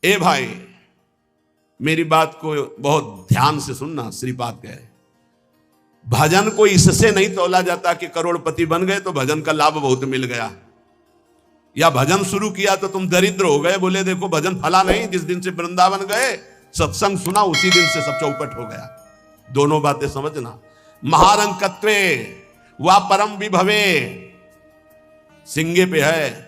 ए भाई, मेरी बात को बहुत ध्यान से सुनना। श्रीपाद कह रहे भजन को इससे नहीं तोला जाता कि करोड़पति बन गए तो भजन का लाभ बहुत मिल गया, या भजन शुरू किया तो तुम दरिद्र हो गए। बोले देखो भजन फला नहीं, जिस दिन से वृंदावन गए सत्संग सुना उसी दिन से सब चौपट हो गया। दोनों बातें समझना। महारंकत्वे वा परम विभवे सिंगे पे है।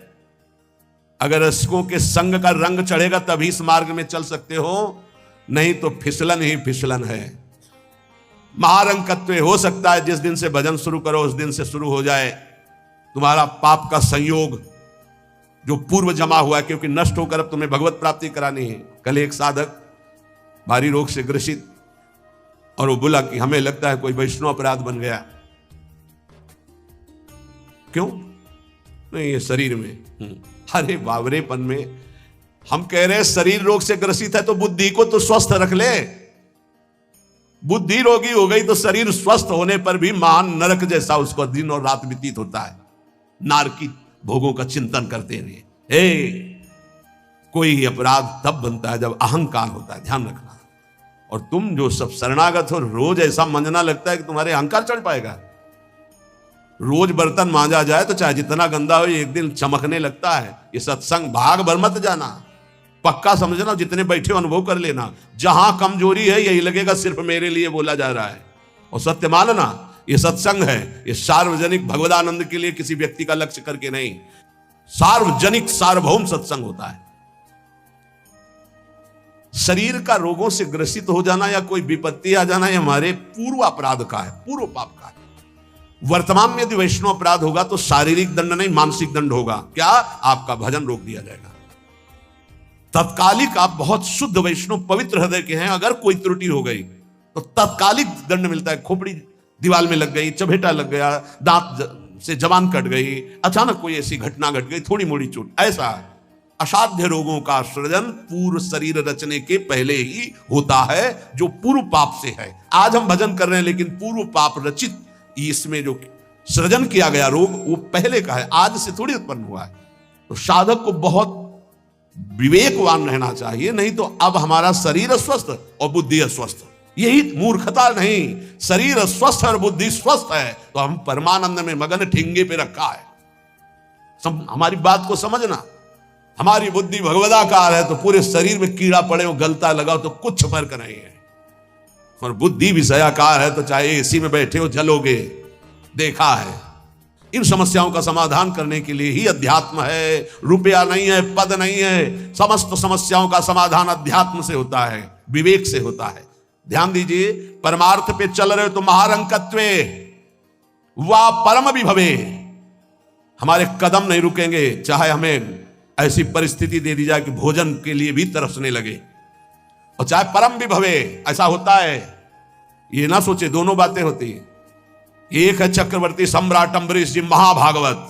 अगर रसिकों के संग का रंग चढ़ेगा तभी इस मार्ग में चल सकते हो, नहीं तो फिसलन ही फिसलन है। महारंकत्व हो सकता है जिस दिन से भजन शुरू करो उस दिन से शुरू हो जाए तुम्हारा पाप का संयोग जो पूर्व जमा हुआ है, क्योंकि नष्ट होकर अब तुम्हें भगवत प्राप्ति करानी है। कल एक साधक भारी रोग से ग्रसित, और वो बोला कि हमें लगता है कोई वैष्णव अपराध बन गया। क्यों? नहीं, ये शरीर में। अरे बावरेपन में हम कह रहे हैं शरीर रोग से ग्रसित है तो बुद्धि को तो स्वस्थ रख ले। बुद्धि रोगी हो गई तो शरीर स्वस्थ होने पर भी महान नरक जैसा उसको दिन और रात व्यतीत होता है, नारकी भोगों का चिंतन करते हुए। कोई अपराध तब बनता है जब अहंकार होता है, ध्यान रखना। और तुम जो सब शरणागत हो, रोज ऐसा मंजना लगता है कि तुम्हारे अहंकार चढ़ पाएगा। रोज बर्तन मांजा जाए तो चाहे जितना गंदा हो एक दिन चमकने लगता है। ये सत्संग भाग भर मत जाना, पक्का समझना। जितने बैठे अनुभव कर लेना, जहां कमजोरी है यही लगेगा सिर्फ मेरे लिए बोला जा रहा है। और सत्य मानना, ये सत्संग है, ये सार्वजनिक भगवदानंद के लिए किसी व्यक्ति का लक्ष्य करके नहीं, सार्वजनिक सार्वभौम सत्संग होता है। शरीर का रोगों से ग्रसित हो जाना या कोई विपत्ति आ जाना, ये हमारे पूर्व अपराध का है, पूर्व पाप का है। वर्तमान में यदि वैष्णव अपराध होगा तो शारीरिक दंड नहीं, मानसिक दंड होगा। क्या? आपका भजन रोक दिया जाएगा। तत्कालिक आप बहुत शुद्ध वैष्णव पवित्र हृदय के हैं, अगर कोई त्रुटि हो गई तो तत्कालिक दंड मिलता है। खोपड़ी दीवार में लग गई, चबेटा लग गया, दांत से जबान कट गई, अचानक कोई ऐसी घटना घट गई, थोड़ी मोड़ी चोट, ऐसा असाध्य रोगों का सृजन पूर्व शरीर रचने के पहले ही होता है, जो पूर्व पाप से है। आज हम भजन कर रहे हैं लेकिन पूर्व पाप रचित इसमें जो सृजन किया गया रोग वो पहले का है, आज से थोड़ी उत्पन्न हुआ है। तो साधक को बहुत विवेकवान रहना चाहिए, नहीं तो अब हमारा शरीर अस्वस्थ और बुद्धि अस्वस्थ, यही मूर्खता नहीं। शरीर स्वस्थ और बुद्धि स्वस्थ है तो हम परमानंद में मगन ठिंगे पे रखा है। हमारी बात को समझना। हमारी बुद्धि भगवदाकार है तो पूरे शरीर में कीड़ा पड़े हो, गलता लगाओ तो कुछ फर्क नहीं है। और बुद्धि विषयाकार है तो चाहे एसी में बैठे हो जलोगे, देखा है। इन समस्याओं का समाधान करने के लिए ही अध्यात्म है, रुपया नहीं है, पद नहीं है। समस्त समस्याओं का समाधान अध्यात्म से होता है, विवेक से होता है। ध्यान दीजिए, परमार्थ पे चल रहे हो तो महारंकत्वे वा परम विभवे, हमारे कदम नहीं रुकेंगे। चाहे हमें ऐसी परिस्थिति दे दी जाए कि भोजन के लिए भी तरसने लगे, और चाहे परम विभवे, ऐसा होता है। ये ना सोचे दोनों बातें होती हैं। एक है चक्रवर्ती सम्राट अम्बरीश जी महाभागवत,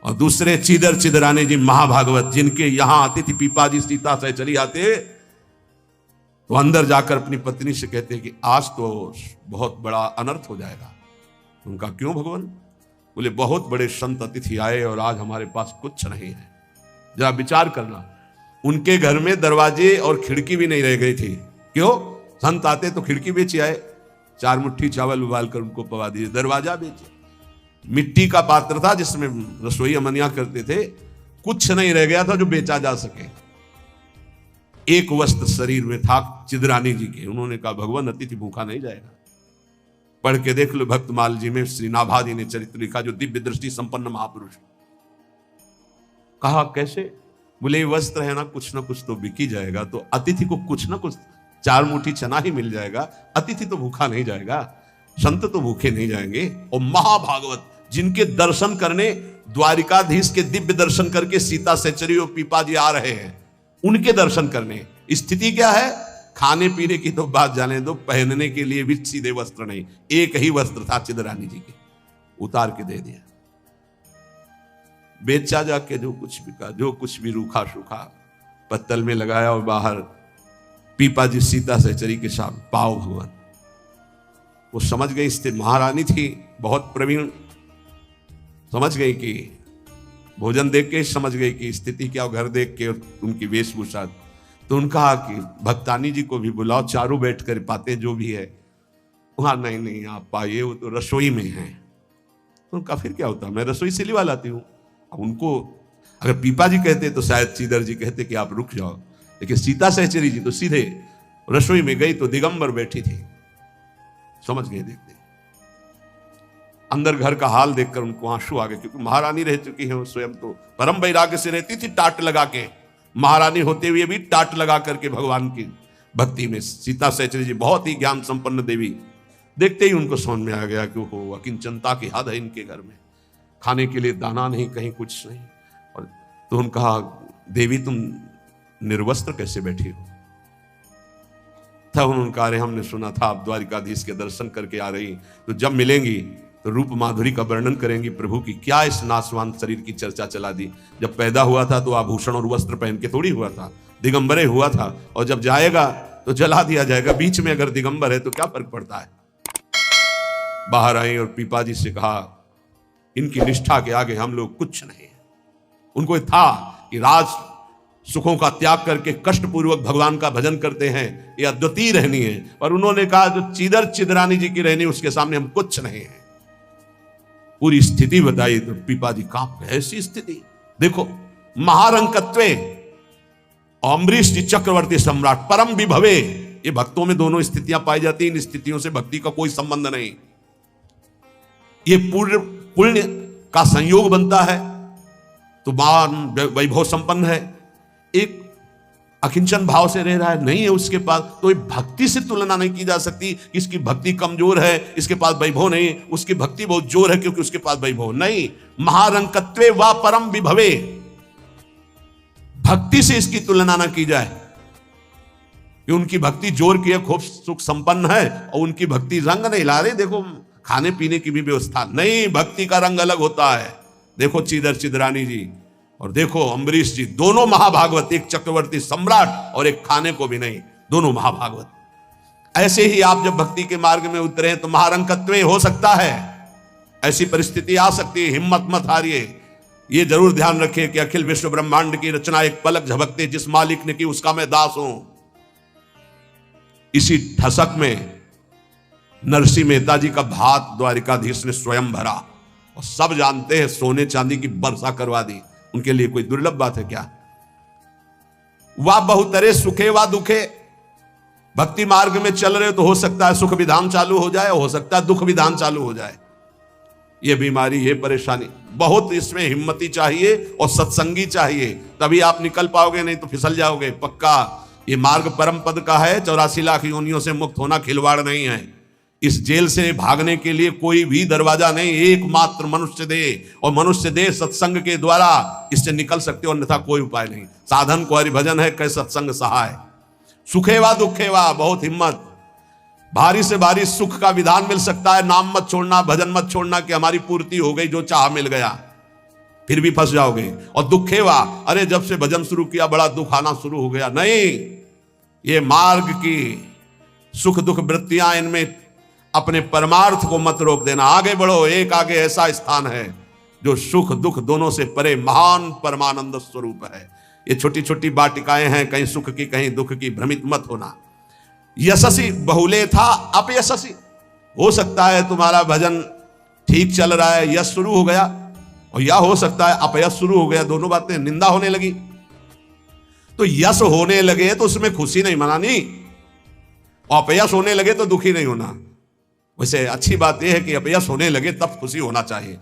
और दूसरे चिदर चिदरानी जी महाभागवत, जिनके यहां आती थी पीपाजी सीता से चली आते तो अंदर जाकर अपनी पत्नी से कहते कि आज तो बहुत बड़ा अनर्थ हो जाएगा। उनका क्यों भगवान? बोले बहुत बड़े संत अतिथि आए और आज हमारे पास कुछ नहीं है। जरा विचार करना, उनके घर में दरवाजे और खिड़की भी नहीं रह गई थी। क्यों? संत आते तो खिड़की बेची आए, 4 मुट्ठी चावल उबाल कर उनको पवा दिए, दरवाजा बेचे। मिट्टी का पात्र था जिसमें रसोई अमनिया करते थे, कुछ नहीं रह गया था जो बेचा जा सके। एक वस्त्र शरीर में था चिदरानी जी के। उन्होंने कहा भगवान अतिथि भूखा नहीं जाएगा। पढ़ के देख लो भक्तमाल जी में श्री नाभादी ने चरित्र लिखा, जो दिव्य दृष्टि संपन्न महापुरुष। कहा कैसे? बोले वस्त्र है ना कुछ तो बिक ही जाएगा, तो अतिथि को कुछ ना कुछ 4 मुट्ठी चना ही मिल जाएगा। अतिथि तो भूखा नहीं जाएगा, संत तो भूखे नहीं जाएंगे। और महाभागवत जिनके दर्शन करने द्वारिकाधीश के दिव्य दर्शन करके सीता सेचरी और पीपाजी आ रहे हैं, उनके दर्शन करने। स्थिति क्या है? खाने पीने की तो बात जाने दो, पहनने के लिए भी सीधे वस्त्र नहीं। एक ही वस्त्र था चिदरानी जी के, उतार के दे दिया। बेचा जाके जो कुछ भी का, जो कुछ भी रूखा सूखा पत्तल में लगाया और बाहर पीपाजी सीता सहचरी के साथ पाओ भगवान। वो समझ गई, इससे महारानी थी बहुत प्रवीण, समझ गई कि भोजन देख के समझ गई कि स्थिति क्या, घर देख के उनकी वेशभूषा। तो उनका कहा कि भक्तानी जी को भी बुलाओ, चारों बैठ कर पाते जो भी है। वहां नहीं नहीं आप आइए, वो तो रसोई में है। तो उनका फिर क्या होता, मैं रसोई से लिवा लाती हूँ। अब उनको अगर पीपा जी कहते तो शायद श्रीधर जी कहते कि आप रुक जाओ, लेकिन सीता सहचरी जी तो सीधे रसोई में गई तो दिगंबर बैठी थी। समझ गए देखते अंदर घर का हाल देखकर उनको आंसू आ गए, क्योंकि महारानी रह चुकी है, स्वयं तो परम वैराग्य से रहती थी, टाट लगा के। महारानी होते हुए भी टाट लगा करके भगवान की भक्ति में। सीता सहचरी जी बहुत ही ज्ञान संपन्न देवी, देखते ही उनको समझ में आ गया कि वो अकिंचनता की हद है इनके घर में, खाने के लिए दाना नहीं, कहीं कुछ नहीं। और तो उन्होंने कहा, देवी तुम निर्वस्त्र कैसे बैठी हो? तब उन्होंने कहा, अरे हमने सुना था आप द्वारिकाधीश के दर्शन करके आ रही, तो जब मिलेंगी तो रूप माधुरी का वर्णन करेंगी प्रभु की। क्या इस नाशवान शरीर की चर्चा चला दी? जब पैदा हुआ था तो आभूषण और वस्त्र पहन के थोड़ी हुआ था, दिगंबरे हुआ था, और जब जाएगा तो जला दिया जाएगा। बीच में अगर दिगंबर है तो क्या फर्क पड़ता है? बाहर आई और पीपा जी से कहा, इनकी निष्ठा के आगे हम लोग कुछ नहीं। उनको था कि राज सुखों का त्याग करके कष्ट पूर्वक भगवान का भजन करते हैं, ये अद्वितीय रहनी है। पर उन्होंने कहा जो चिदर चिदरानी जी की रहनी, उसके सामने हम कुछ नहीं है। पूरी स्थिति बताई तो पीपा जी कांप गए। ऐसी स्थिति देखो, महारंकत्वे, अम्बरीश जी चक्रवर्ती सम्राट, परम विभवे, ये भक्तों में दोनों स्थितियां पाई जाती हैं। इन स्थितियों से भक्ति का कोई संबंध नहीं। ये पूर्ण पुण्य का संयोग बनता है तो मान वैभव संपन्न है। एक अकिंचन भाव से रह रहा है, नहीं है उसके पास, तो भक्ति से तुलना नहीं की जा सकती। इसकी भक्ति कमजोर है, इसके पास वैभव नहीं, उसकी भक्ति बहुत जोर है क्योंकि उसके पास वैभव नहीं। महारंकत्वे वा परम विभवे, भक्ति से इसकी तुलना ना की जाए कि उनकी भक्ति जोर की है, खूब सुख संपन्न है, और उनकी भक्ति रंग नहीं ला रही। देखो खाने पीने की भी व्यवस्था नहीं, भक्ति का रंग अलग होता है। देखो चिदर चिदरानी जी और देखो अम्बरीश जी, दोनों महाभागवत, एक चक्रवर्ती सम्राट और एक खाने को भी नहीं, दोनों महाभागवत। ऐसे ही आप जब भक्ति के मार्ग में उतरे तो महारंकत्व हो सकता है, ऐसी परिस्थिति आ सकती है। हिम्मत मत हारिए। ये जरूर ध्यान रखिए कि अखिल विश्व ब्रह्मांड की रचना एक पलक झपकते जिस मालिक ने की, उसका मैं दास हूं। इसी ठसक में नरसिंह मेहता जी का भात द्वारिकाधीश ने स्वयं भरा, और सब जानते हैं सोने चांदी की वर्षा करवा दी। उनके लिए कोई दुर्लभ बात है क्या? वाह बहुतरे सुखे वा दुखे, भक्ति मार्ग में चल रहे हो तो हो सकता है सुख विधान चालू हो जाए, हो सकता है दुख विधान चालू हो जाए। ये बीमारी, ये परेशानी, बहुत इसमें हिम्मती चाहिए और सत्संगी चाहिए, तभी आप निकल पाओगे, नहीं तो फिसल जाओगे पक्का। ये मार्ग परम पद का है, 84 लाख योनियों से मुक्त होना खिलवाड़ नहीं है। इस जेल से भागने के लिए कोई भी दरवाजा नहीं, एकमात्र मनुष्य देह, और मनुष्य देह सत्संग के द्वारा इससे निकल सकते हो, अन्यथा कोई उपाय नहीं। साधन को हरिभजन है, कै सत्संग सहाय। सुखेवा दुखेवा, बहुत हिम्मत। भारी से भारी सुख का विधान मिल सकता है, नाम मत छोड़ना, भजन मत छोड़ना कि हमारी पूर्ति हो गई, जो चाह मिल गया, फिर भी फंस जाओगे। और दुखेवा, अरे जब से भजन शुरू किया बड़ा दुख आना शुरू हो गया। नहीं, ये मार्ग की सुख दुख वृत्तियां, इनमें अपने परमार्थ को मत रोक देना, आगे बढ़ो। एक आगे ऐसा स्थान है जो सुख दुख दोनों से परे महान परमानंद स्वरूप है। ये छोटी छोटी वाटिकाएं हैं, कहीं सुख की कहीं दुख की, भ्रमित मत होना। यशस्वी बहुले था अपयशस्वी, हो सकता है तुम्हारा भजन ठीक चल रहा है, यश शुरू हो गया, और या हो सकता है अपयश शुरू हो गया, दोनों बातें, निंदा होने लगी। तो यश होने लगे तो उसमें खुशी नहीं मनानी, और अपयश होने लगे तो दुखी नहीं होना। वैसे अच्छी बात यह है कि अपयश होने लगे तब खुशी होना चाहिए।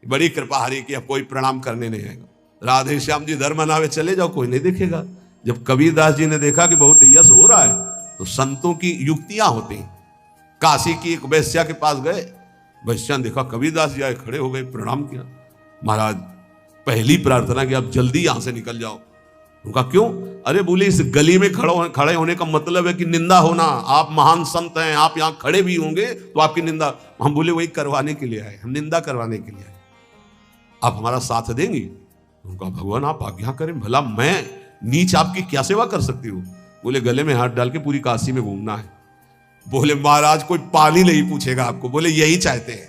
बड़ी कृपा हरी कि अब कोई प्रणाम करने नहीं आएगा, राधे श्याम जी धर्म मनावे चले जाओ, कोई नहीं देखेगा। जब कबीरदास जी ने देखा कि बहुत यश हो रहा है तो संतों की युक्तियां होती हैं। काशी की एक वैश्या के पास गए, वैश्या ने देखा कबीरदास जी आए, खड़े हो गए, प्रणाम किया। महाराज पहली प्रार्थना कि आप जल्दी यहां से निकल जाओ। उनका क्यों? अरे बोले इस गली में खड़े होने का मतलब है कि निंदा होना। आप महान संत हैं, आप यहाँ खड़े भी होंगे तो आपकी निंदा। हम बोले वही करवाने के लिए आए, हम निंदा करवाने के लिए आए, आप हमारा साथ देंगे? उनका भगवान आप आज्ञा करें, भला मैं नीच आपकी क्या सेवा कर सकती हूँ? बोले गले में हाथ डाल के पूरी काशी में घूमना है। बोले महाराज कोई पानी नहीं पूछेगा आपको। बोले यही चाहते हैं।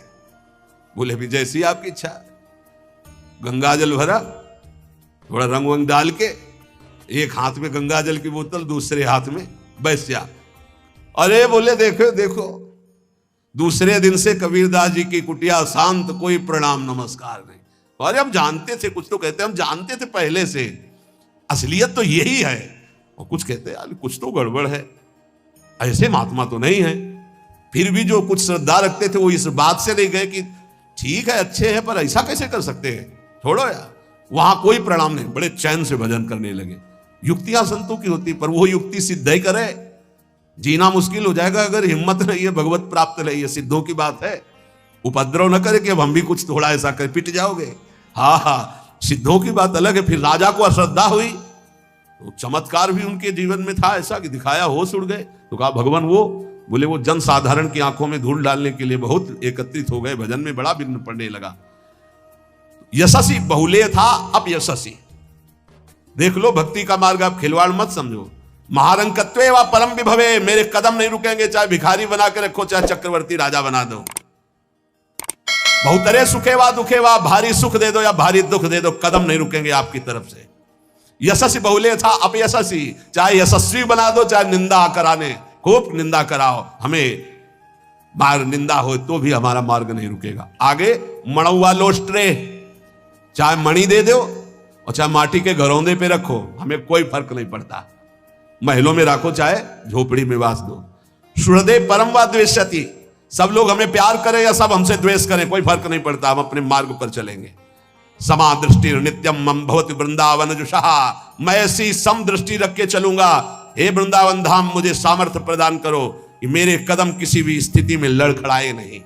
बोले भी जैसी आपकी इच्छा। गंगा जल भरा, थोड़ा रंग वंग डाल के, एक हाथ में गंगा जल की बोतल, दूसरे हाथ में वैश्या। अरे बोले देखो देखो, दूसरे दिन से कबीरदास जी की कुटिया शांत, कोई प्रणाम नमस्कार नहीं। अरे हम जानते थे, कुछ तो कहते हम जानते थे पहले से, असलियत तो यही है। और कुछ कहते यार कुछ तो गड़बड़ है, ऐसे महात्मा तो नहीं है। फिर भी जो कुछ श्रद्धा रखते थे वो इस बात से नहीं गए कि ठीक है अच्छे हैं, पर ऐसा कैसे कर सकते हैं, छोड़ो यार। वहां कोई प्रणाम नहीं, बड़े चैन से भजन करने लगे। युक्तियां संतों की होती, पर वो युक्ति सिद्ध ही करे, जीना मुश्किल हो जाएगा अगर हिम्मत नहीं है, भगवत प्राप्त नहीं है। सिद्धों की बात है, उपद्रव न करे कि अब हम भी कुछ थोड़ा ऐसा कर, पिट जाओगे। हाँ हाँ, सिद्धों की बात अलग है। फिर राजा को अश्रद्धा हुई तो चमत्कार भी उनके जीवन में था ऐसा कि दिखाया, होश उड़ गए। तो कहा भगवान वो, बोले वो जन साधारण की आंखों में धूल डालने के लिए बहुत एकत्रित हो गए, भजन में बड़ा विघ्न पड़ने लगा। यशस्वी बहुलेय था, अब यशस्वी। देख लो भक्ति का मार्ग, आप खिलवाड़ मत समझो। महारंकत्वे व परम विभवे, मेरे कदम नहीं रुकेंगे, चाहे भिखारी बना के रखो, चाहे चक्रवर्ती राजा बना दो। बहुतरे सुखे वा दुखे वा, भारी सुख दे दो या भारी दुख दे दो, कदम नहीं रुकेंगे आपकी तरफ से। यशस्वी बहुलेय था, अब यशस्वी, चाहे यशस्वी बना दो, चाहे निंदा कराने, खूब निंदा कराओ, हमें मार निंदा हो तो भी हमारा मार्ग नहीं रुकेगा। आगे मणुआ लोस्ट्रे, चाहे मणि दे दो और चाहे माटी के घरौंदे पे रखो, हमें कोई फर्क नहीं पड़ता। महलों में रखो चाहे झोपड़ी में वास दो। सुहृदय परम व द्वेष्यति, सब लोग हमें प्यार करें या सब हमसे द्वेष करें, कोई फर्क नहीं पड़ता, हम अपने मार्ग पर चलेंगे। समा दृष्टि नित्यम मम भवति वृंदावन जुषहा, मैं ऐसी सम दृष्टि रख के चलूंगा। हे वृंदावन धाम, मुझे सामर्थ्य प्रदान करो कि मेरे कदम किसी भी स्थिति में लड़खड़ाए नहीं।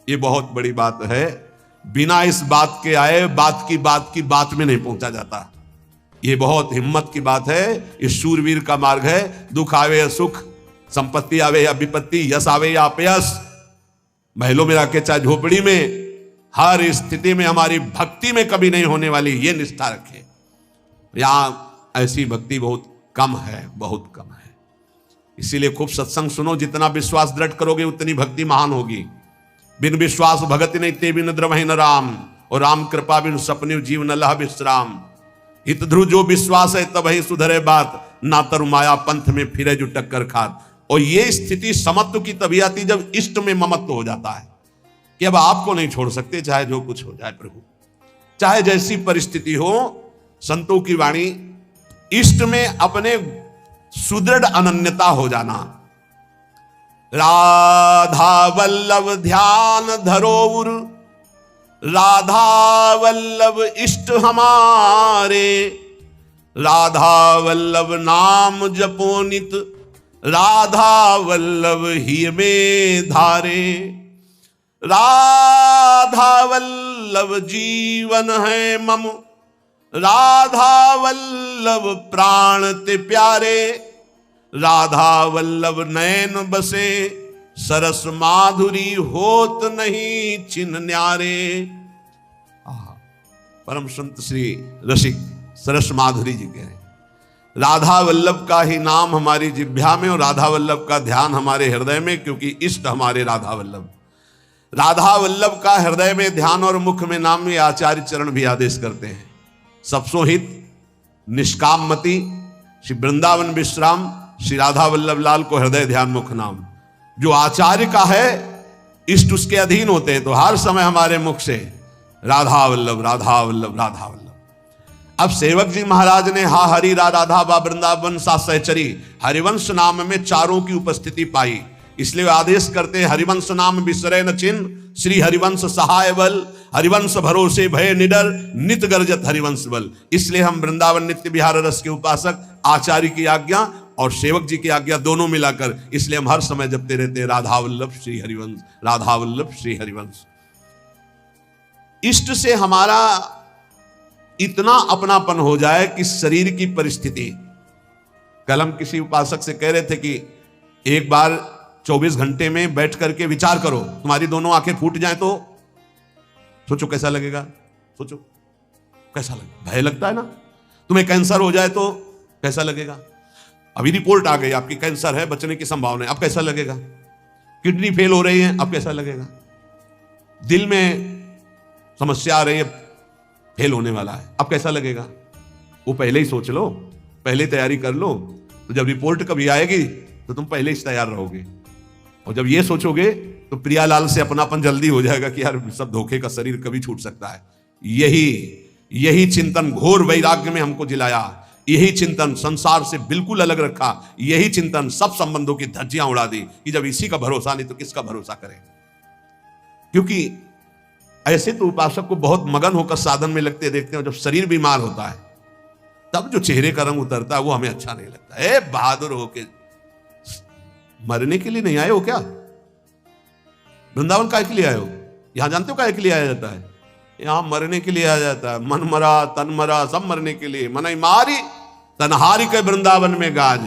ये बहुत बड़ी बात है। बिना इस बात के आए बात की बात में नहीं पहुंचा जाता। ये बहुत हिम्मत की बात है। इस शूरवीर का मार्ग है। दुख आवे या सुख, संपत्ति आवे या विपत्ति, यश आवे या अपयश, महलों में रखे चाहे झोपड़ी में, हर स्थिति में हमारी भक्ति में कभी नहीं होने वाली, ये निष्ठा रखे। यहां ऐसी भक्ति बहुत कम है, बहुत कम है। इसीलिए खूब सत्संग सुनो, जितना विश्वास दृढ़ करोगे उतनी भक्ति महान होगी। बिन विश्वास भगति नहीं ते बिन द्रवहि न राम, और राम कृपा बिन सपने जीव न लह विश्राम। हित ध्रुव जो विश्वास है तब ही सुधरे बात, ना तरु माया पंथ में फिरे जो टक्कर खात। और ये स्थिति समत्व की तभी आती जब इष्ट में ममत्व हो जाता है कि अब आपको नहीं छोड़ सकते, चाहे जो कुछ हो जाए प्रभु, चाहे जैसी परिस्थिति हो। संतों की वाणी, इष्ट में अपने सुदृढ़ अनन्यता हो जाना। राधा वल्लभ ध्यान धरोउर, राधा वल्लभ इष्ट हमारे, राधा वल्लभ नाम जपो नित, राधा वल्लभ ही में धारे। राधा वल्लभ जीवन है मम, राधा वल्लभ प्राण ते प्यारे, राधा वल्लभ नयन बसे, सरस माधुरी होत नहीं छिन न्यारे। परम संत श्री रसिक सरस माधुरी जी कह रहे, राधा वल्लभ का ही नाम हमारी जिह्वा में और राधा वल्लभ का ध्यान हमारे हृदय में, क्योंकि इष्ट हमारे राधा वल्लभ। राधा वल्लभ का हृदय में ध्यान और मुख में नाम में आचार्य चरण भी आदेश करते हैं। सबसो हित निष्काम मति, श्री वृंदावन विश्राम, श्री राधा वल्लभ लाल को हृदय ध्यान मुख नाम। जो आचार्य का है इष्ट उसके अधीन होते हैं, तो हर समय हमारे मुख से राधा वल्लभ राधा वल्लभ राधा वल्लभ। अब सेवक जी महाराज ने हा हरि रा राधा बा वृंदावन सा सहचरी, हरिवंश नाम में चारों की उपस्थिति पाई। इसलिए आदेश करते हैं हरिवंश नाम बिसरे न चिन्ह, श्री हरिवंश सहाय बल, हरिवंश भरोसे भय निडर, नित गर्जत हरिवंश बल। इसलिए हम वृंदावन नित्य विहार रस के उपासक, आचार्य की आज्ञा और सेवक जी की आज्ञा दोनों मिलाकर, इसलिए हम हर समय जपते रहते हैं राधा वल्लभ श्री हरिवंश, राधा वल्लभ श्री हरिवंश। इष्ट से हमारा इतना अपनापन हो जाए कि शरीर की परिस्थिति, कल हम किसी उपासक से कह रहे थे कि एक बार 24 घंटे में बैठ करके विचार करो, तुम्हारी दोनों आंखें फूट जाए तो सोचो कैसा लगेगा। सोचो कैसा लगेगा, भय लगता है ना। तुम्हें कैंसर हो जाए तो कैसा लगेगा। अभी रिपोर्ट आ गई आपकी कैंसर है, बचने की संभावना है, अब कैसा लगेगा। किडनी फेल हो रही है, अब कैसा लगेगा। दिल में समस्या आ रही है, फेल होने वाला है। अब कैसा लगेगा? वो पहले ही सोच लो, पहले तैयारी कर लो, तो जब रिपोर्ट कभी आएगी तो तुम पहले ही तैयार रहोगे। और जब ये सोचोगे तो प्रियालाल से अपनापन जल्दी हो जाएगा कि यार सब धोखे का शरीर कभी छूट सकता है। यही चिंतन घोर वैराग्य में हमको जिलाया, यही चिंतन संसार से बिल्कुल अलग रखा, यही चिंतन सब संबंधों की धज्जियां उड़ा दी कि जब इसी का भरोसा नहीं तो किसका भरोसा करें। क्योंकि ऐसे तो उपासक को बहुत मगन होकर साधन में लगते देखते हैं, जब शरीर बीमार होता है तब जो चेहरे का रंग उतरता है वो हमें अच्छा नहीं लगता। ए बहादुर होके मरने के लिए नहीं आए हो क्या? वृंदावन काहे के लिए आए हो? यहां जानते हो काहे के लिए आया जाता है? यहां मरने के लिए आया जाता है। मन मरा तन मरा सब मरने के लिए। मन मारी तनहारी के वृंदावन में गाज।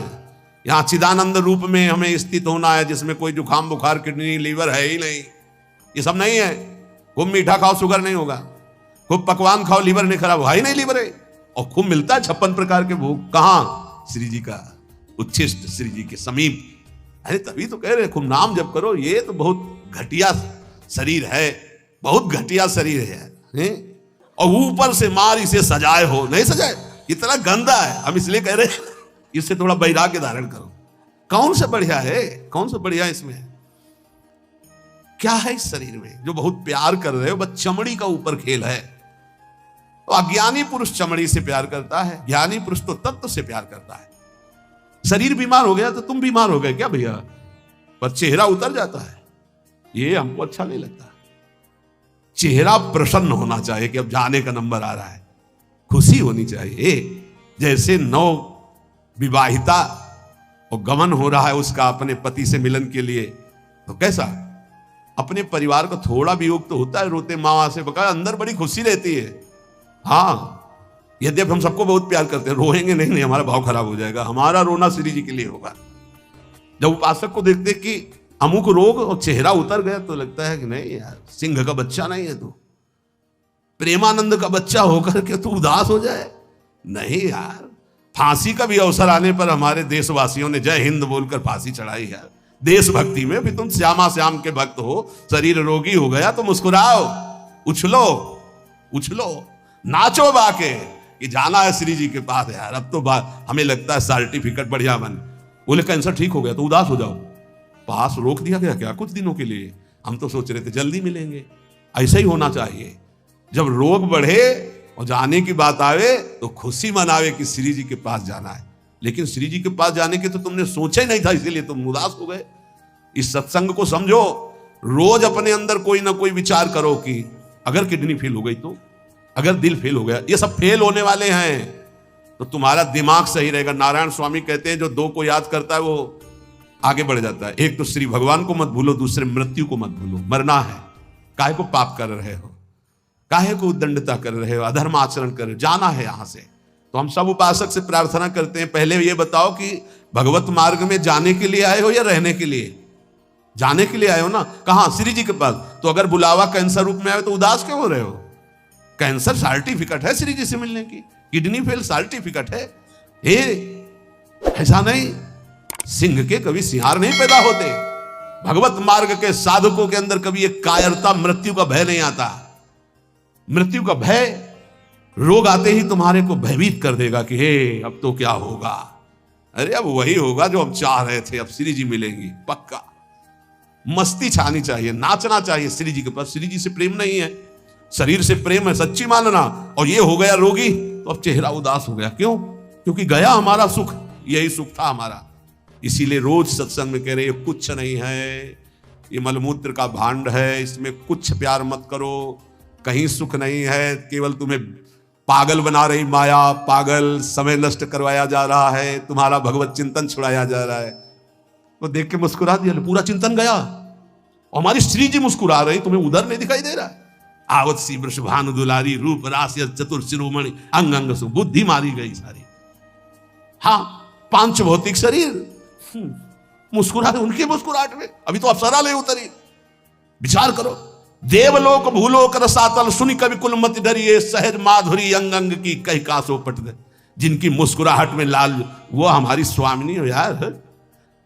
यहां चिदानंद रूप में हमें स्थित होना है, जिसमें कोई जुकाम बुखार किडनी लीवर है ही नहीं। ये सब नहीं है। खूब मीठा खाओ शुगर नहीं होगा, खूब पकवान खाओ लीवर नहीं खराब होगा ही नहीं लीवर है। और खूब मिलता है 56 प्रकार के भोग। कहां? श्री जी का उच्छिष्ट, श्री जी के समीप। अरे तभी तो कह रहे खूब नाम जप करो। ये तो बहुत घटिया शरीर है, बहुत घटिया शरीर है। और ऊपर से मार इसे सजाए हो, नहीं सजाए, इतना गंदा है। हम इसलिए कह रहे हैं इससे थोड़ा वैराग्य धारण करो। कौन सा बढ़िया है? कौन सा बढ़िया इसमें क्या है? इस शरीर में जो बहुत प्यार कर रहे हो, बस चमड़ी का ऊपर खेल है। तो अज्ञानी पुरुष चमड़ी से प्यार करता है, ज्ञानी पुरुष तो तत्व से प्यार करता है। शरीर बीमार हो गया तो तुम बीमार हो गए क्या भैया? पर चेहरा उतर जाता है, ये हमको अच्छा नहीं लगता। चेहरा प्रसन्न होना चाहिए कि अब जाने का नंबर आ रहा है, खुशी होनी चाहिए। जैसे नव विवाहिता और गमन हो रहा है उसका अपने पति से मिलन के लिए, तो कैसा अपने परिवार को थोड़ा वियोग तो होता है, रोते माँ से बका, अंदर बड़ी खुशी रहती है। हाँ, यद्यपि हम सबको बहुत प्यार करते हैं, रोएंगे नहीं, हमारा भाव खराब हो जाएगा। हमारा रोना श्री जी के लिए होगा। जब उपासक को देखते कि अमुक रोग और चेहरा उतर गया तो लगता है कि नहीं यार, सिंह का बच्चा नहीं है तू, प्रेमानंद का बच्चा होकर के तू उदास हो जाए। नहीं यार, फांसी का भी अवसर आने पर हमारे देशवासियों ने जय हिंद बोलकर फांसी चढ़ाई है। देशभक्ति में भी तुम श्यामा श्याम के भक्त हो, शरीर रोगी हो गया तो मुस्कुराओ, उछलो उछलो, नाचो बाके कि जाना है श्री जी के पास यार। अब तो हमें लगता है सर्टिफिकेट बढ़िया बन, बोले कैंसर ठीक हो गया तो उदास हो जाओ, पास रोक दिया गया क्या कुछ दिनों के लिए? हम तो सोच रहे थे जल्दी मिलेंगे। ऐसा ही होना चाहिए, जब रोग बढ़े और जाने की बात आवे तो खुशी मनावे कि श्री जी के पास जाना है। लेकिन श्री जी के पास जाने के तो तुमने सोचा ही नहीं था, इसीलिए तुम उदास हो गए। इस सत्संग को समझो, रोज अपने अंदर कोई ना कोई विचार करो कि अगर किडनी फेल हो गई तो, अगर दिल फेल हो गया, ये सब फेल होने वाले हैं तो तुम्हारा दिमाग सही रहेगा। नारायण स्वामी कहते हैं जो दो को याद करता है वो आगे बढ़ जाता है। एक तो श्री भगवान को मत भूलो, दूसरे मृत्यु को मत भूलो। मरना है, काहे को पाप कर रहे हो, काहे को उद्दंडता कर रहे हो, अधर्म आचरण कर रहे हो, जाना है यहां से। तो हम सब उपासक से प्रार्थना करते हैं, पहले ये बताओ कि भगवत मार्ग में जाने के लिए आए हो या रहने के लिए? जाने के लिए आए हो ना। कहां? श्री जी के पास। तो अगर बुलावा कैंसर रूप में आए तो उदास क्यों हो रहे हो? कैंसर सर्टिफिकेट है श्री जी से मिलने की, किडनी फेल सर्टिफिकेट है। ऐसा नहीं, सिंह के कभी सिंहार नहीं पैदा होते। भगवत मार्ग के साधकों के अंदर कभी एक कायरता, मृत्यु का भय नहीं आता। मृत्यु का भय, रोग आते ही तुम्हारे को भयभीत कर देगा कि हे अब तो क्या होगा। अरे अब वही होगा जो हम चाह रहे थे, अब श्री जी मिलेंगी पक्का। मस्ती छानी चाहिए, नाचना चाहिए श्री जी के पास। श्री जी से प्रेम नहीं है, शरीर से प्रेम है, सच्ची मानना। और ये हो गया रोगी तो अब चेहरा उदास हो गया, क्यों? क्योंकि गया हमारा सुख, यही सुख था हमारा। इसीलिए रोज सत्संग में कह रहे हैं कुछ नहीं है, ये मलमूत्र का भांड है, इसमें कुछ प्यार मत करो, कहीं सुख नहीं है, केवल तुम्हें पागल बना रही माया, पागल समय नष्ट करवाया जा रहा है, तुम्हारा भगवत चिंतन छुड़ाया जा रहा है। तो देख के मुस्कुरा दिया, पूरा चिंतन गया। और हमारी श्री जी मुस्कुरा रही, तुम्हें उधर नहीं दिखाई दे रहा? आवत सी वृषभानु दुलारी, रूप राशि चतुर शिरोमणि, अंग अंग सु बुद्धि मारी गई सारी। हाँ, पांच भौतिक शरीर मुस्कुरा रहे, उनके मुस्कुराहट में अभी तो अप्सरा ले उतरी। विचार करो, देवलोक भूलोक रसातल सुनि कवि कुल मत डरिए, सहज माधुरी अंग अंग की कही कासो पट दे। जिनकी मुस्कुराहट में लाल, वो हमारी स्वामिनी हो यार।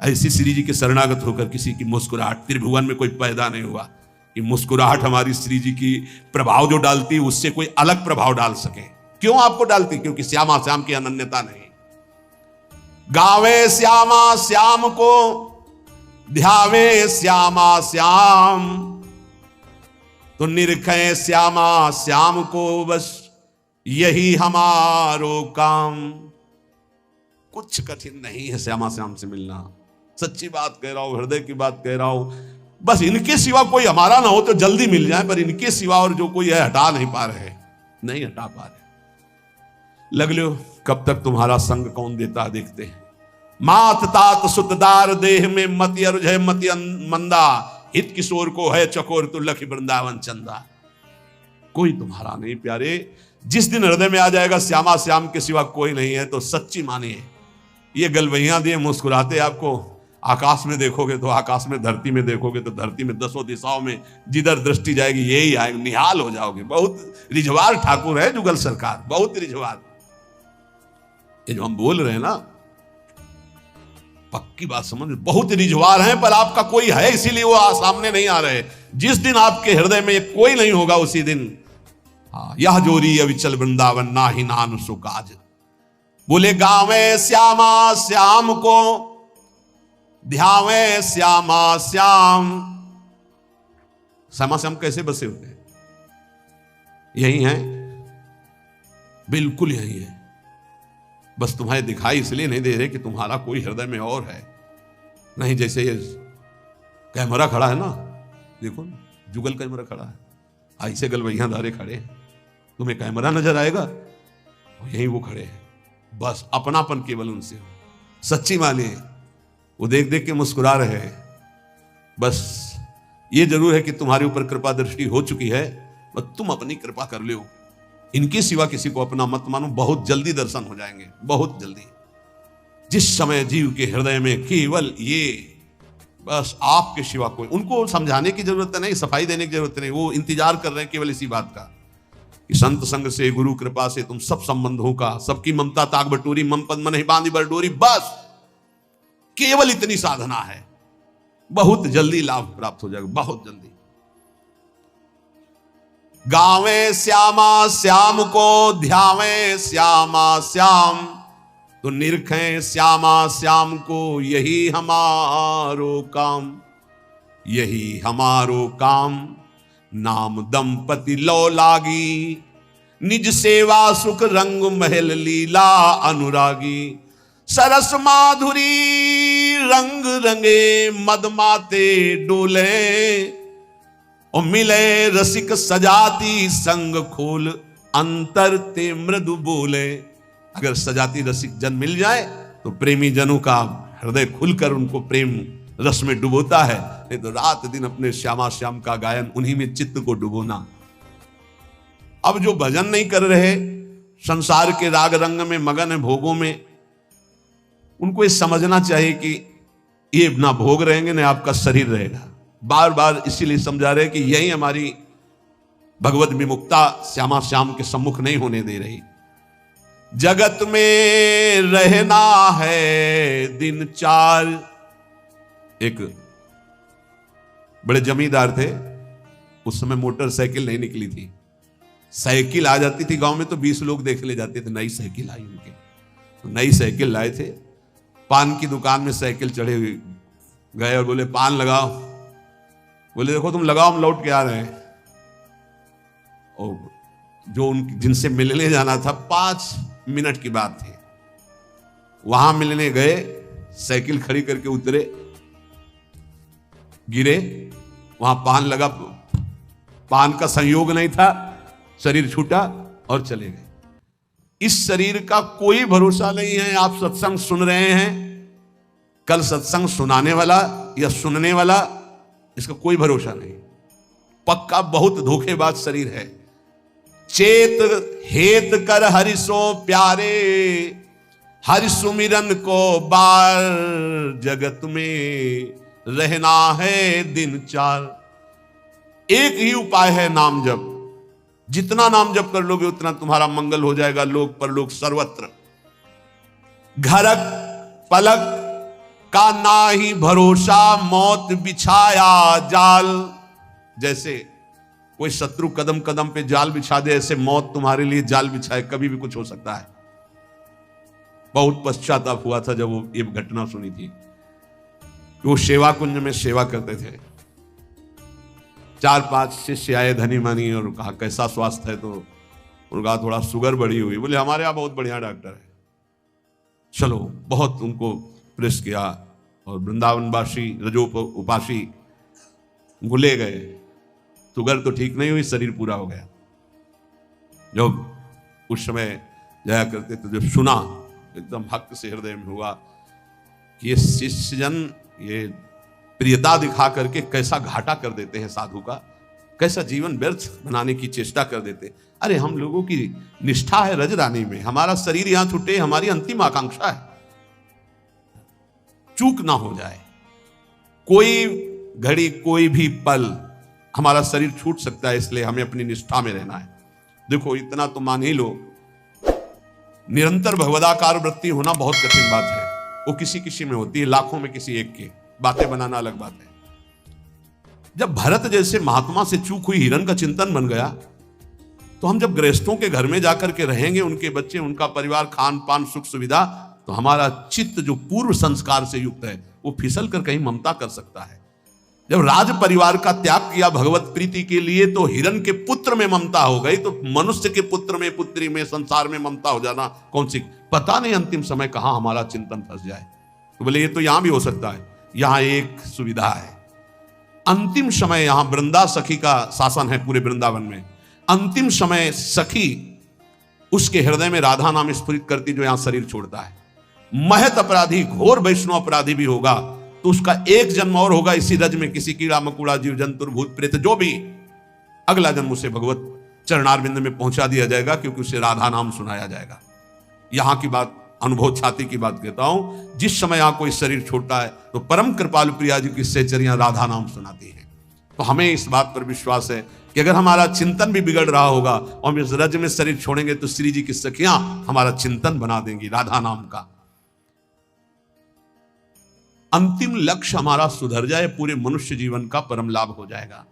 ऐसी श्री जी के शरणागत होकर किसी की मुस्कुराहट, त्रिभुवन में कोई पैदा नहीं हुआ। कि मुस्कुराहट हमारी श्री जी की प्रभाव जो डालती उससे कोई अलग प्रभाव डाल सके। क्यों आपको डालती? क्योंकि श्यामा श्याम की अनन्यता नहीं। गावे श्यामा श्याम को, ध्यावे श्यामा श्याम, तो निरखे श्यामा श्याम को, बस यही हमारो काम। कुछ कठिन नहीं है श्यामा श्याम से मिलना। सच्ची बात कह रहा हूं, हृदय की बात कह रहा हूं। बस इनके सिवा कोई हमारा ना हो तो जल्दी मिल जाए, पर इनके सिवा और जो कोई है हटा नहीं पा रहे, नहीं हटा पा रहे। लग लो कब तक तुम्हारा संग कौन देता देखते हैं। मात तात सुतदार देह में मति अरुज है मति मंदा, हित किशोर को है चकोर तो लखी वृंदावन चंदा। कोई तुम्हारा नहीं प्यारे। जिस दिन हृदय में आ जाएगा श्यामा श्याम के सिवा कोई नहीं है, तो सच्ची मानिए ये गलवैया दिए मुस्कुराते आपको आकाश में देखोगे तो आकाश में, धरती में देखोगे तो धरती में, दसों दिशाओं में जिधर दृष्टि जाएगी यही आएगा, निहाल हो जाओगे। बहुत रिझवार ठाकुर है जुगल सरकार, बहुत रिझवार। ये जो हम बोल रहे हैं ना, पक्की बात समझ, बहुत रिझवार हैं, पर आपका कोई है इसीलिए वो सामने नहीं आ रहे। जिस दिन आपके हृदय में कोई नहीं होगा उसी दिन यह जोरी अविचल वृंदावन ना ही नान सुकाज। बोले गावे श्यामा श्याम को, ध्यावे श्यामा श्याम। श्यामा श्याम कैसे बसे होते हैं? यही है, बिल्कुल यही है। बस तुम्हारे दिखाई इसलिए नहीं दे रहे कि तुम्हारा कोई हृदय में और है। नहीं, जैसे ये कैमरा खड़ा है ना, देखो जुगल कैमरा खड़ा है, ऐसे गलवैया धारे खड़े हैं, तुम्हें कैमरा नजर आएगा, यही वो खड़े हैं। बस अपनापन केवल उनसे हो। सच्ची मानिए वो देख देख के मुस्कुरा रहे हैं। बस ये जरूर है कि तुम्हारे ऊपर कृपा दृष्टि हो चुकी है, बस तुम अपनी कृपा कर लो। इनके सिवा किसी को अपना मत मानो, बहुत जल्दी दर्शन हो जाएंगे, बहुत जल्दी। जिस समय जीव के हृदय में केवल ये, बस आपके सिवा कोई, उनको समझाने की जरूरत नहीं, सफाई देने की जरूरत नहीं, वो इंतजार कर रहे हैं केवल इसी बात का कि संत संग से, गुरु कृपा से तुम सब संबंधों का, सबकी ममता ताक बटोरी, मम पद मन ही बांधी बरडोरी। बस केवल इतनी साधना है, बहुत जल्दी लाभ प्राप्त हो जाएगा, बहुत जल्दी। गावे श्यामा श्याम को, ध्यावे श्यामा श्याम, तो निरखें श्यामा श्याम को, यही हमारो काम, यही हमारो काम। नाम दंपति लो लागी, निज सेवा सुख रंग महल लीला अनुरागी। सरस माधुरी रंग रंगे, मद माते डोले, और मिले रसिक सजाती संग खोल, अंतर ते मृदु बोले। अगर सजाती रसिक जन मिल जाए तो प्रेमी जनों का हृदय खुलकर उनको प्रेम रस में डुबोता है। नहीं तो रात दिन अपने श्यामा श्याम का गायन, उन्हीं में चित्त को डुबोना। अब जो भजन नहीं कर रहे, संसार के राग रंग में मगन है, भोगों में, उनको ये समझना चाहिए कि ये ना भोग रहेंगे ना आपका शरीर रहेगा। बार बार इसीलिए समझा रहे कि यही हमारी भगवत विमुक्ता श्यामा श्याम के सम्मुख नहीं होने दे रही। जगत में रहना है दिन चार। एक बड़े जमींदार थे, उस समय मोटरसाइकिल नहीं निकली थी। साइकिल आ जाती थी गांव में तो 20 लोग देख ले जाते थे, नई साइकिल आई उनके, तो नई साइकिल लाए थे। पान की दुकान में साइकिल चढ़े हुए गए और बोले पान लगाओ। बोले देखो तुम लगाओ, हम लौट के आ रहे हैं। और जो जिनसे मिलने जाना था 5 मिनट की बात थी, वहां मिलने गए, साइकिल खड़ी करके उतरे, गिरे, वहां पान लगा, पान का संयोग नहीं था, शरीर छूटा और चले गए। इस शरीर का कोई भरोसा नहीं है। आप सत्संग सुन रहे हैं, कल सत्संग सुनाने वाला या सुनने वाला, इसका कोई भरोसा नहीं। पक्का बहुत धोखेबाज शरीर है। चेत हेत कर हरिसो प्यारे, हरि सुमिरन को बार, जगत में रहना है दिन चार। एक ही उपाय है नाम जप। जितना नाम जप कर लोगे उतना तुम्हारा मंगल हो जाएगा, लोक परलोक सर्वत्र। घरक पलक का ना ही भरोसा, मौत बिछाया जाल। जैसे कोई शत्रु कदम कदम पे जाल बिछा दे, ऐसे मौत तुम्हारे लिए जाल बिछाए, कभी भी कुछ हो सकता है। बहुत पश्चाताप हुआ था जब वो ये घटना सुनी थी। वो सेवा कुंज में सेवा करते थे, 4-5 शिष्य आए धनी मानी और कहा कैसा स्वास्थ्य है, तो उन्होंने कहा थोड़ा शुगर बढ़ी हुई। बोले हमारे यहाँ बहुत बढ़िया डॉक्टर है, चलो। बहुत उनको प्रेस किया और वृंदावनवासी रजोप उपासी गुले गए। शुगर तो ठीक नहीं हुई, शरीर पूरा हो गया। जब उस समय जाया करते थे, जब सुना एकदम हक से हृदय में हुआ कि ये शिष्यजन ये प्रियता दिखा करके कैसा घाटा कर देते हैं साधु का, कैसा जीवन व्यर्थ बनाने की चेष्टा कर देते। अरे हम लोगों की निष्ठा है रजरानी में, हमारा शरीर यहां छूटे हमारी अंतिम आकांक्षा है, चूक ना हो जाए। कोई घड़ी कोई भी पल हमारा शरीर छूट सकता है, इसलिए हमें अपनी निष्ठा में रहना है। देखो इतना तो मान ही लो, निरंतर भगवदाकार वृत्ति होना बहुत कठिन बात है। वो किसी किसी में होती है, लाखों में किसी एक के। बातें बनाना अलग बात है। जब भरत जैसे महात्मा से चूक हुई हिरण का चिंतन बन गया, तो हम जब गृहस्थों के घर में जाकर के रहेंगे, उनके बच्चे उनका परिवार, खान पान सुख सुविधा, तो हमारा चित्त जो पूर्व संस्कार से युक्त है वो फिसल कर कहीं ममता कर सकता है। जब राज परिवार का त्याग किया भगवत प्रीति के लिए, तो हिरण के पुत्र में ममता हो गई, तो मनुष्य के पुत्र में, पुत्री में, संसार में ममता हो जाना कौन सी। पता नहीं अंतिम समय कहां हमारा चिंतन फंस जाए। तो बोले ये तो यहां भी हो सकता है। यहां एक सुविधा है, अंतिम समय यहां वृंदा सखी का शासन है पूरे वृंदावन में। अंतिम समय सखी उसके हृदय में राधा नाम स्फुरित करती, जो यहां शरीर छोड़ता है। महत अपराधी, घोर वैष्णव अपराधी भी होगा तो उसका एक जन्म और होगा इसी रज में, किसी कीड़ा मकुड़ा जीव जंतु भूत प्रेत जो भी, अगला जन्म उसे भगवत चरणारविंद में पहुंचा दिया जाएगा, क्योंकि उसे राधा नाम सुनाया जाएगा। यहां की बात, अनुभव छाती की बात कहता हूं। जिस समय यहां कोई शरीर छोड़ता है तो परम कृपालु प्रिया जी की सहचरियां राधा नाम सुनाती हैं। तो हमें इस बात पर विश्वास है कि अगर हमारा चिंतन भी बिगड़ रहा होगा और हम इस रज में शरीर छोड़ेंगे, तो श्री जी की सखियां हमारा चिंतन बना देंगी राधा नाम का। अंतिम लक्ष्य हमारा सुधर जाए, पूरे मनुष्य जीवन का परम लाभ हो जाएगा।